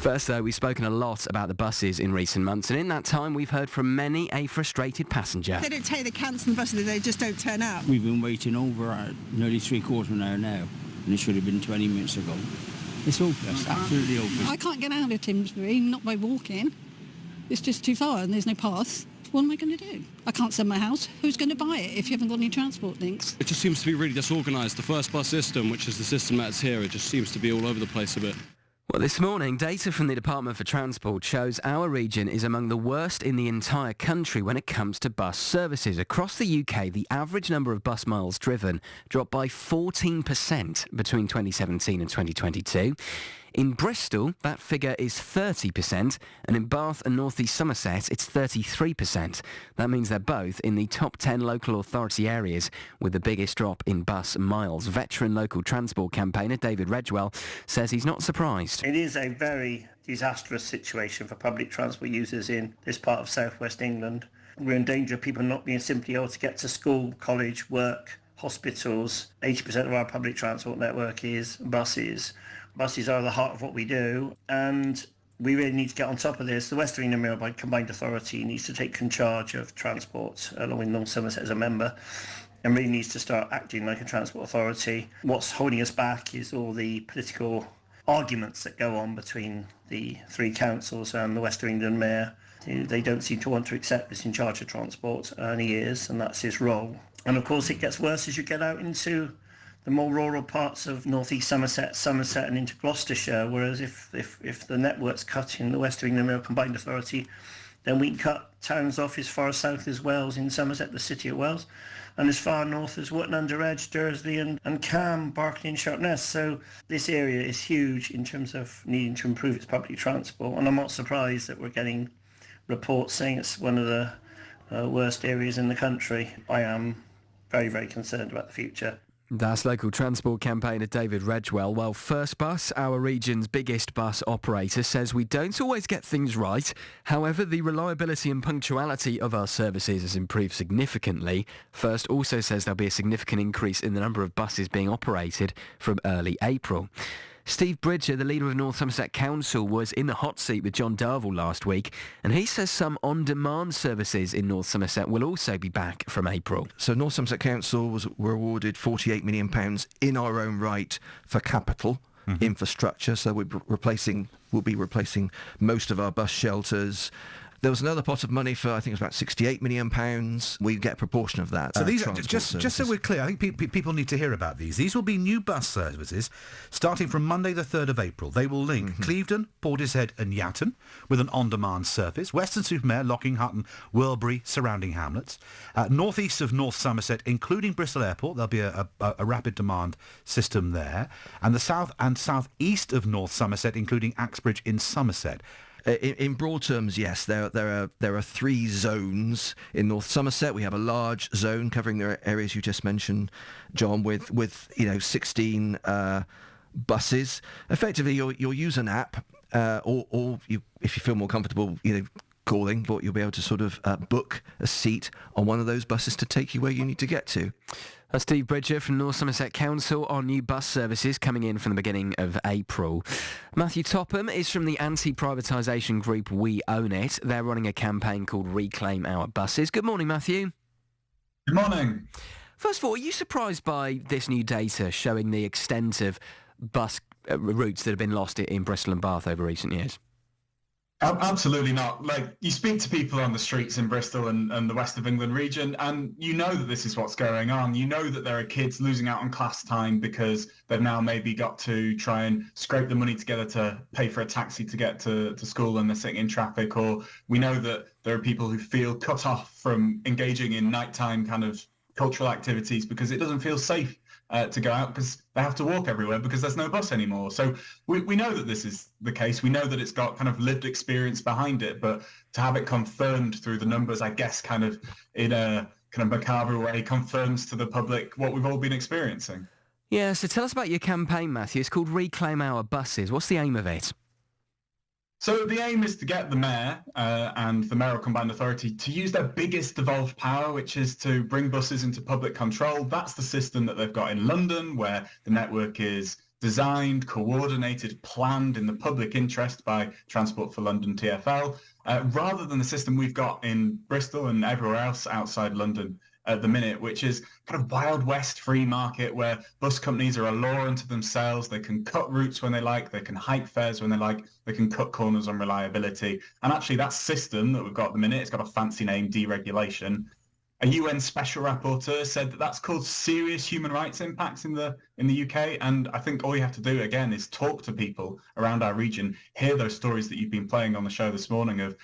First, though, we've spoken a lot about the buses in recent months, and in that time we've heard from many a frustrated passenger. They don't take the cancelled buses, they just don't turn up. We've been waiting over nearly 3/4 of an hour now, and it should have been 20 minutes ago. It's hopeless, absolutely hopeless. I can't get out of Timsbury, not by walking. It's just too far and there's no path. What am I going to do? I can't sell my house. Who's going to buy it if you haven't got any transport links? It just seems to be really disorganised. The first bus system, which is the system that's here, it just seems to be all over the place a bit. Well, this morning, data from the Department for Transport shows our region is among the worst in the entire country when it comes to bus services. Across the UK, the average number of bus miles driven dropped by 14% between 2017 and 2022. In Bristol, that figure is 30%, and in Bath and North East Somerset, it's 33%. That means they're both in the top 10 local authority areas with the biggest drop in bus miles. Veteran local transport campaigner David Redgewell says he's not surprised. It is a very disastrous situation for public transport users in this part of southwest England. We're in danger of people not being simply able to get to school, college, work, hospitals. 80% of our public transport network is buses. Buses are the heart of what we do, and we really need to get on top of this. The West of England Mail Combined Authority needs to take charge of transport, along with North Somerset as a member, and really needs to start acting like a transport authority. What's holding us back is all the political arguments that go on between the three councils and the West of England Mayor. They don't seem to want to accept this in charge of transport, and he is, and that's his role. And of course it gets worse as you get out into the more rural parts of North East Somerset and into Gloucestershire, whereas if the network's cut in the West of England Mail Combined Authority, then we can cut towns off as far south as Wells in Somerset, the city of Wells, and as far north as Wootton Under Edge, Dursley and Cam, Barkley and Sharpness. So this area is huge in terms of needing to improve its public transport, and I'm not surprised that we're getting reports saying it's one of the worst areas in the country. I am very, very concerned about the future. That's local transport campaigner David Redgewell. Well, First Bus, our region's biggest bus operator, says we don't always get things right. However, the reliability and punctuality of our services has improved significantly. First also says there'll be a significant increase in the number of buses being operated from early April. Steve Bridger, the leader of North Somerset Council, was in the hot seat with John Darville last week, and he says some on-demand services in North Somerset will also be back from April. So North Somerset Council were awarded £48 million in our own right for capital infrastructure, so we'll be replacing most of our bus shelters. There was another pot of money for, I think it was about £68 million. We get a proportion of that. So these are, just so we're clear, I think people need to hear about these. These will be new bus services starting from Monday the 3rd of April. They will link Clevedon, Portishead and Yatton with an on-demand service. Weston-super-Mare, Locking, Hutton, Wilbury, surrounding hamlets. North east of North Somerset, including Bristol Airport, there'll be a rapid demand system there. And the south and south-east of North Somerset, including Axbridge in Somerset. In broad terms, yes, there are three zones in North Somerset. We have a large zone covering the areas you just mentioned, John, with 16 buses. Effectively, you'll use an app, or you, if you feel more comfortable, calling, but you'll be able to sort of book a seat on one of those buses to take you where you need to get to. That's Steve Bridger from North Somerset Council on new bus services coming in from the beginning of April. Matthew Topham is from the anti-privatisation group We Own It. They're running a campaign called Reclaim Our Buses. Good morning, Matthew. Good morning. First of all, are you surprised by this new data showing the extent of bus routes that have been lost in Bristol and Bath over recent years? Absolutely not. Like, you speak to people on the streets in Bristol and the West of England region, and you know that this is what's going on. You know that there are kids losing out on class time because they've now maybe got to try and scrape the money together to pay for a taxi to get to school, and they're sitting in traffic. Or we know that there are people who feel cut off from engaging in nighttime kind of cultural activities because it doesn't feel safe to go out because they have to walk everywhere because there's no bus anymore. So we know that this is the case. We know that it's got kind of lived experience behind it, but to have it confirmed through the numbers, I guess kind of in a kind of macabre way, confirms to the public what we've all been experiencing. Yeah, so tell us about your campaign, Matthew. It's called Reclaim Our Buses. What's the aim of it? So the aim is to get the Mayor and the Mayoral Combined Authority to use their biggest devolved power, which is to bring buses into public control. That's the system that they've got in London, where the network is designed, coordinated, planned in the public interest by Transport for London TfL, rather than the system we've got in Bristol and everywhere else outside London at the minute, which is kind of Wild West free market where bus companies are a law unto themselves. They can cut routes when they like, they can hike fares when they like, they can cut corners on reliability. And actually that system that we've got at the minute, it's got a fancy name, deregulation. A UN special rapporteur said that that's caused serious human rights impacts in the UK. And I think all you have to do, again, is talk to people around our region, hear those stories that you've been playing on the show this morning of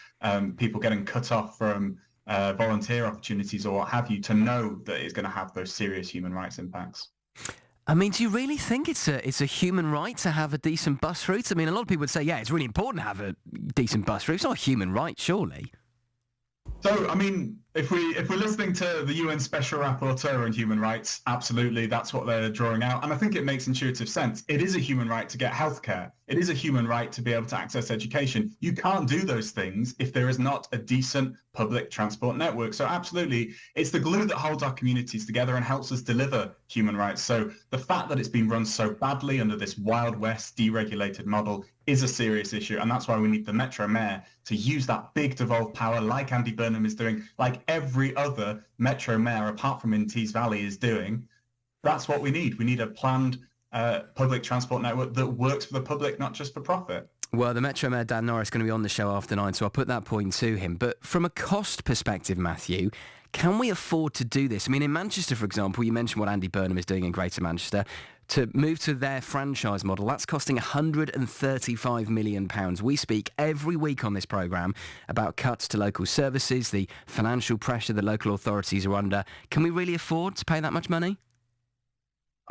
people getting cut off from volunteer opportunities or what have you, to know that it's going to have those serious human rights impacts. I mean, do you really think it's a human right to have a decent bus route? I mean, a lot of people would say, yeah, it's really important to have a decent bus route. It's not a human right, surely. So, I mean, if we're listening to the UN Special Rapporteur on human rights, absolutely, that's what they're drawing out. And I think it makes intuitive sense. It is a human right to get healthcare. It is a human right to be able to access education. You can't do those things if there is not a decent public transport network. So absolutely, it's the glue that holds our communities together and helps us deliver human rights. So the fact that it's been run so badly under this Wild West deregulated model is a serious issue. And that's why we need the Metro Mayor to use that big devolved power like Andy Burnham is doing, like every other Metro Mayor apart from in Tees Valley is doing. That's what we need. We need a planned public transport network that works for the public, not just for profit. Well, the Metro Mayor, Dan Norris, is going to be on the show after 9, so I'll put that point to him. But from a cost perspective, Matthew, can we afford to do this? I mean, in Manchester, for example, you mentioned what Andy Burnham is doing in Greater Manchester. To move to their franchise model, that's costing £135 million. We speak every week on this programme about cuts to local services, the financial pressure the local authorities are under. Can we really afford to pay that much money?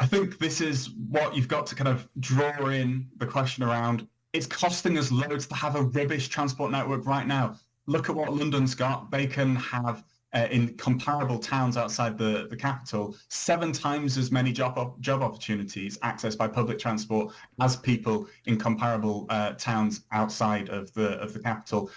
I think this is what you've got to kind of draw in the question around. It's costing us loads to have a rubbish transport network right now. Look at what London's got. They can have, in comparable towns outside the capital, 7 times as many job opportunities accessed by public transport as people in comparable towns outside of the capital.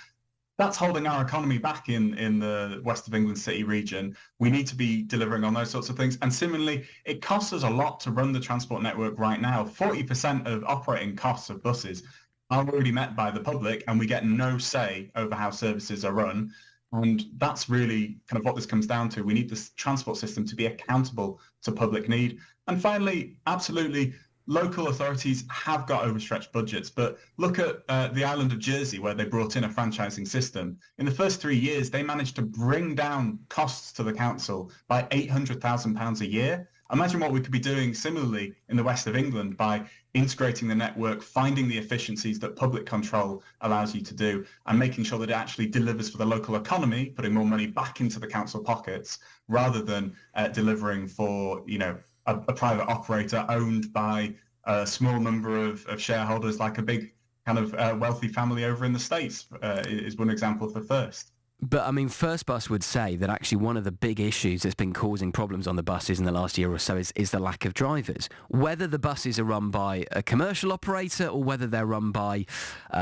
That's holding our economy back in the West of England city region. We need to be delivering on those sorts of things. And similarly, it costs us a lot to run the transport network right now. 40% of operating costs of buses are already met by the public, and we get no say over how services are run. And that's really kind of what this comes down to. We need this transport system to be accountable to public need. And finally, absolutely, local authorities have got overstretched budgets, but look at the island of Jersey, where they brought in a franchising system. In the first 3 years, they managed to bring down costs to the council by £800,000 a year. Imagine what we could be doing similarly in the West of England by integrating the network, finding the efficiencies that public control allows you to do, and making sure that it actually delivers for the local economy, putting more money back into the council pockets, rather than delivering for, you know, a private operator owned by a small number of shareholders, like a big kind of wealthy family over in the States, is one example for First. But, I mean, First Bus would say that actually one of the big issues that's been causing problems on the buses in the last year or so is the lack of drivers. Whether the buses are run by a commercial operator or whether they're run by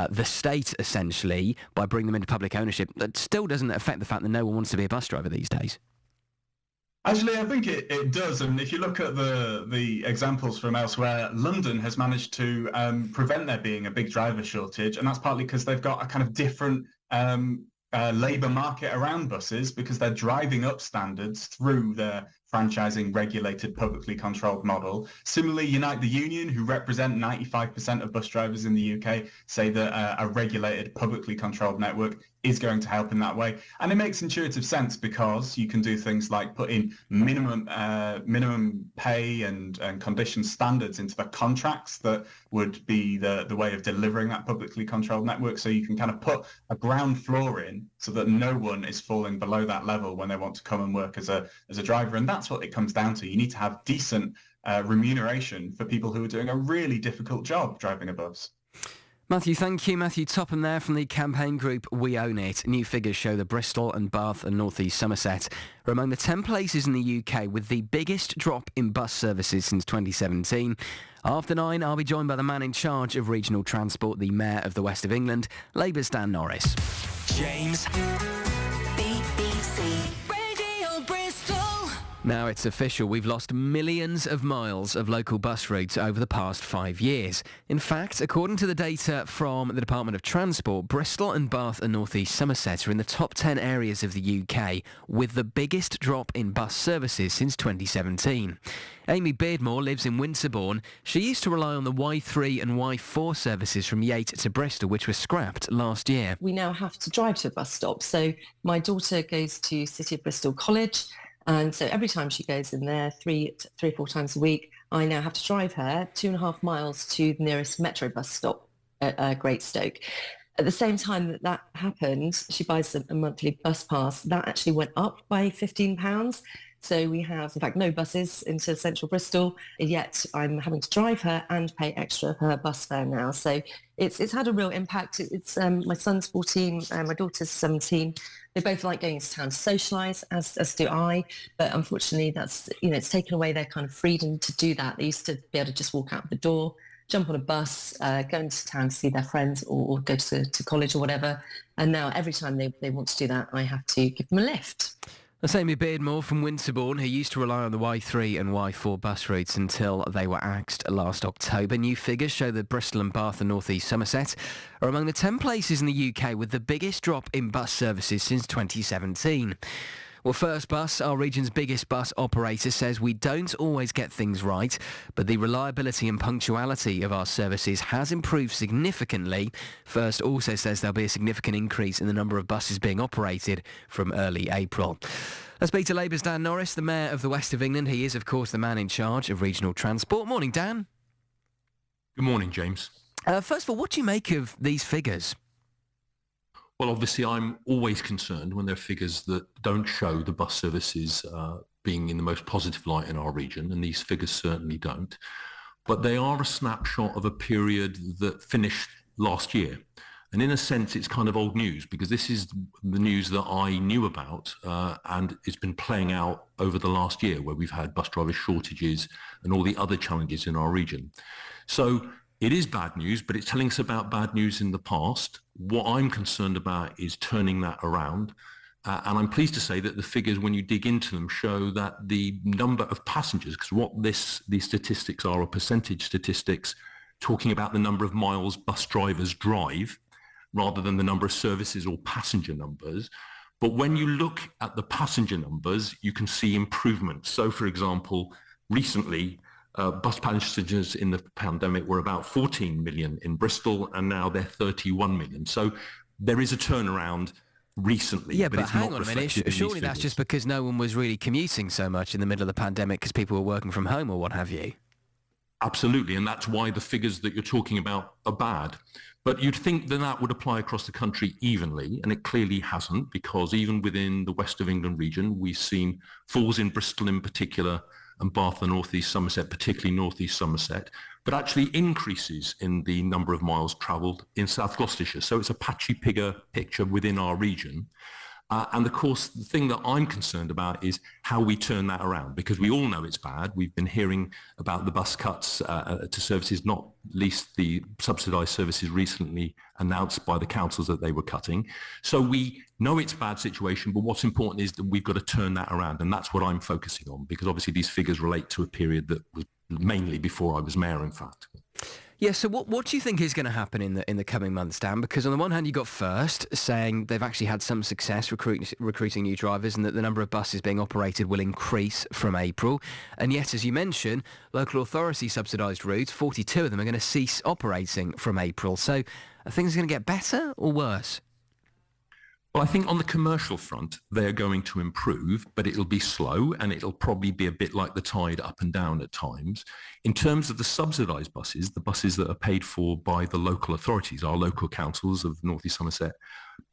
the state, essentially, by bringing them into public ownership, that still doesn't affect the fact that no one wants to be a bus driver these days. Actually, I think it does. And if you look at the examples from elsewhere, London has managed to prevent there being a big driver shortage. And that's partly because they've got a kind of different labour market around buses, because they're driving up standards through their franchising regulated publicly controlled model. Similarly, Unite the Union, who represent 95% of bus drivers in the UK, say that a regulated publicly controlled network is going to help in that way. And it makes intuitive sense, because you can do things like put in minimum pay and condition standards into the contracts that would be the way of delivering that publicly controlled network. So you can kind of put a ground floor in so that no one is falling below that level when they want to come and work as a driver. And that's what it comes down to. You need to have decent remuneration for people who are doing a really difficult job driving a bus. Matthew, thank you. Matthew Topham there from the campaign group We Own It. New figures show that Bristol and Bath and North East Somerset are among the 10 places in the UK with the biggest drop in bus services since 2017. After 9, I'll be joined by the man in charge of regional transport, the Mayor of the West of England, Labour's Dan Norris. James. BBC Radio Bristol. Now it's official, we've lost millions of miles of local bus routes over the past 5 years. In fact, according to the data from the Department of Transport, Bristol and Bath and North East Somerset are in the top 10 areas of the UK with the biggest drop in bus services since 2017. Amy Beardmore lives in Winterbourne. She used to rely on the Y3 and Y4 services from Yate to Bristol, which were scrapped last year. We now have to drive to a bus stop. So my daughter goes to City of Bristol College. And so every time she goes in there, three or four times a week, I now have to drive her 2.5 miles to the nearest metro bus stop at Greatstoke. At the same time that happened, she buys a monthly bus pass. That actually went up by £15. So we have, in fact, no buses into central Bristol, yet I'm having to drive her and pay extra for her bus fare now. So it's had a real impact. It's my son's 14, my daughter's 17. They both like going into town to socialise, as do I. But unfortunately, that's, it's taken away their kind of freedom to do that. They used to be able to just walk out the door, jump on a bus, go into town to see their friends or go to college or whatever. And now every time they want to do that, I have to give them a lift. That's Amy Beardmore from Winterbourne, who used to rely on the Y3 and Y4 bus routes until they were axed last October. New figures show that Bristol and Bath and North East Somerset are among the 10 places in the UK with the biggest drop in bus services since 2017. Well, First Bus, our region's biggest bus operator, says we don't always get things right, but the reliability and punctuality of our services has improved significantly. First also says there'll be a significant increase in the number of buses being operated from early April. Let's speak to Labour's Dan Norris, the Mayor of the West of England. He is, of course, the man in charge of regional transport. Morning, Dan. Good morning, James. First of all, what do you make of these figures? Well, obviously, I'm always concerned when there are figures that don't show the bus services being in the most positive light in our region, and these figures certainly don't. But they are a snapshot of a period that finished last year. And in a sense, it's kind of old news because this is the news that I knew about and it's been playing out over the last year where we've had bus driver shortages and all the other challenges in our region. So it is bad news, but it's telling us about bad news in the past. What I'm concerned about is turning that around. And I'm pleased to say that the figures, when you dig into them, show that the number of passengers, because what these statistics are percentage statistics, talking about the number of miles bus drivers drive, rather than the number of services or passenger numbers. But when you look at the passenger numbers, you can see improvement. So, for example, recently, bus passengers in the pandemic were about 14 million in Bristol, and now they're 31 million. So there is a turnaround recently. Yeah, but hang on a minute. Surely that's just because no one was really commuting so much in the middle of the pandemic because people were working from home or what have you. Absolutely, and that's why the figures that you're talking about are bad. But you'd think that that would apply across the country evenly, and it clearly hasn't, because even within the West of England region, we've seen falls in Bristol in particular, and Bath and North East Somerset, particularly North East Somerset, but actually increases in the number of miles travelled in South Gloucestershire. So it's a patchy picture within our region. And of course, the thing that I'm concerned about is how we turn that around, because we all know it's bad. We've been hearing about the bus cuts to services, not least the subsidised services recently announced by the councils that they were cutting. So we know it's a bad situation, but what's important is that we've got to turn that around. And that's what I'm focusing on, because obviously these figures relate to a period that was mainly before I was mayor, in fact. Yeah, so what do you think is going to happen in the coming months, Dan? Because on the one hand, you got First saying they've actually had some success recruiting new drivers and that the number of buses being operated will increase from April. And yet, as you mentioned, local authority subsidised routes, 42 of them are going to cease operating from April. So are things going to get better or worse? Well, I think on the commercial front, they're going to improve, but it'll be slow and it'll probably be a bit like the tide up and down at times. In terms of the subsidised buses, the buses that are paid for by the local authorities, our local councils of North East Somerset,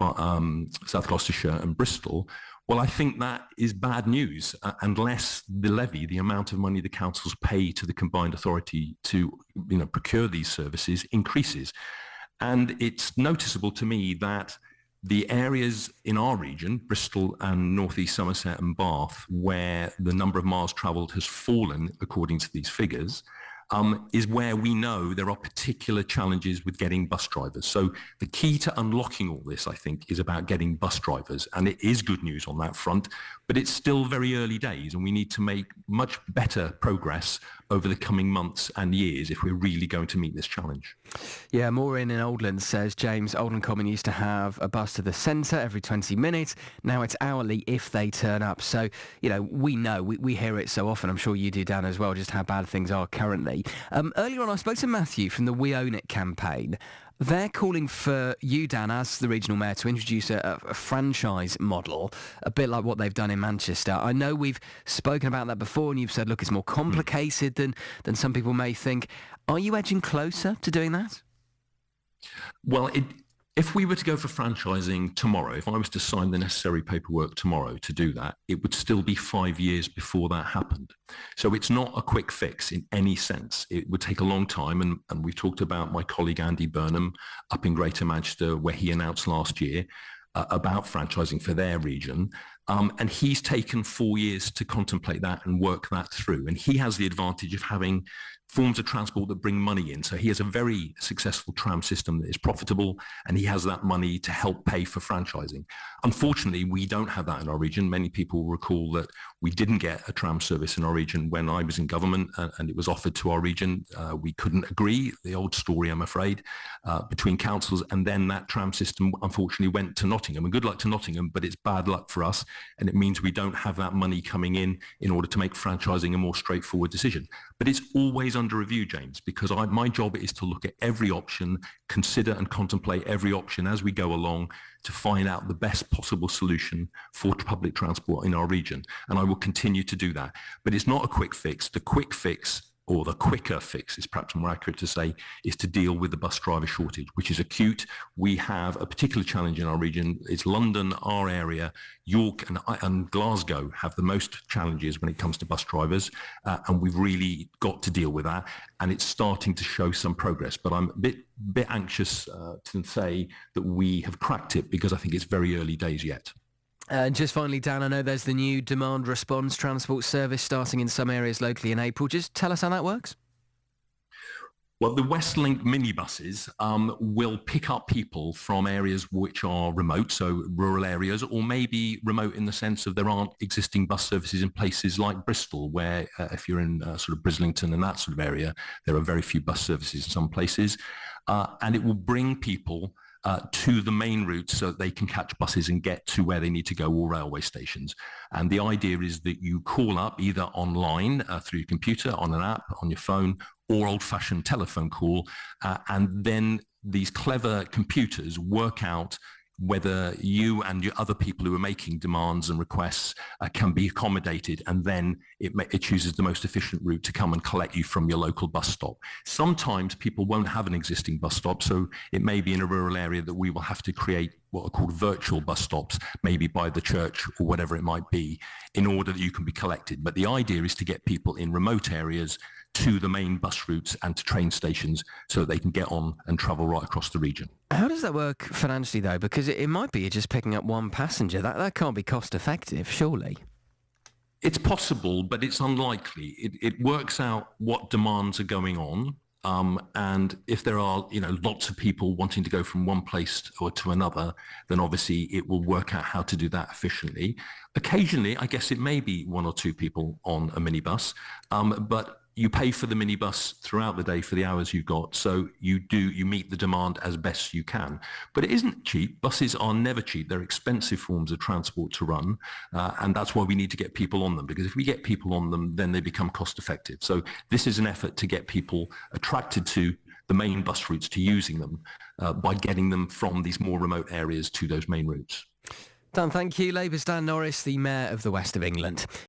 South Gloucestershire and Bristol, well, I think that is bad news unless the levy, the amount of money the councils pay to the combined authority to procure these services, increases. And it's noticeable to me that the areas in our region, Bristol and North East Somerset and Bath, where the number of miles travelled has fallen according to these figures, is where we know there are particular challenges with getting bus drivers. So the key to unlocking all this, I think, is about getting bus drivers. And it is good news on that front, but it's still very early days, and we need to make much better progress over the coming months and years if we're really going to meet this challenge. Yeah, Maureen in Oldland says, James, Oldland Common used to have a bus to the centre every 20 minutes. Now it's hourly if they turn up. So, we hear it so often. I'm sure you do, Dan, as well, just how bad things are currently. Earlier on, I spoke to Matthew from the We Own It campaign. They're calling for you, Dan, as the regional mayor, to introduce a franchise model, a bit like what they've done in Manchester. I know we've spoken about that before, and you've said, look, it's more complicated than some people may think. Are you edging closer to doing that? Well, if we were to go for franchising tomorrow, if I was to sign the necessary paperwork tomorrow to do that, it would still be 5 years before that happened. So it's not a quick fix in any sense. It would take a long time. And we've talked about my colleague Andy Burnham up in Greater Manchester, where he announced last year about franchising for their region. And he's taken 4 years to contemplate that and work that through. And he has the advantage of having forms of transport that bring money in. So he has a very successful tram system that is profitable, and he has that money to help pay for franchising. Unfortunately, we don't have that in our region. Many people recall that we didn't get a tram service in our region when I was in government, and it was offered to our region. We couldn't agree, the old story, I'm afraid, between councils, and then that tram system unfortunately went to Nottingham. And good luck to Nottingham, but it's bad luck for us, and it means we don't have that money coming in order to make franchising a more straightforward decision. But it's always under review, James, because my job is to look at every option, consider and contemplate every option as we go along to find out the best possible solution for public transport in our region. And I will continue to do that. But it's not a quick fix. The quick fix, or the quicker fix is perhaps more accurate to say, is to deal with the bus driver shortage, which is acute. We have a particular challenge in our region. It's London, our area, York and Glasgow have the most challenges when it comes to bus drivers, and we've really got to deal with that. And it's starting to show some progress, but I'm a bit anxious to say that we have cracked it, because I think it's very early days yet. And just finally, Dan, I know there's the new demand response transport service starting in some areas locally in April. Just tell us how that works. Well, the Westlink minibuses will pick up people from areas which are remote, so rural areas, or maybe remote in the sense of there aren't existing bus services in places like Bristol, where if you're in sort of Brislington and that sort of area, there are very few bus services in some places. And it will bring people to the main routes so that they can catch buses and get to where they need to go, or railway stations. And the idea is that you call up either online through your computer, on an app, on your phone, or old-fashioned telephone call, and then these clever computers work out whether you and your other people who are making demands and requests can be accommodated, and then it chooses the most efficient route to come and collect you from your local bus stop. Sometimes people won't have an existing bus stop, so it may be in a rural area that we will have to create what are called virtual bus stops, maybe by the church or whatever it might be, in order that you can be collected. But the idea is to get people in remote areas to the main bus routes and to train stations so that they can get on and travel right across the region. How does that work financially, though? Because it might be you're just picking up one passenger. That can't be cost effective, surely. It's possible, but it's unlikely. It works out what demands are going on. And if there are, lots of people wanting to go from one place or to another, then obviously it will work out how to do that efficiently. Occasionally, I guess it may be one or two people on a minibus, but you pay for the minibus throughout the day for the hours you've got, so you meet the demand as best you can. But it isn't cheap. Buses are never cheap. They're expensive forms of transport to run, and that's why we need to get people on them, because if we get people on them, then they become cost effective. So this is an effort to get people attracted to the main bus routes, to using them, by getting them from these more remote areas to those main routes. Dan, thank you. Labour's Dan Norris, the Mayor of the West of England.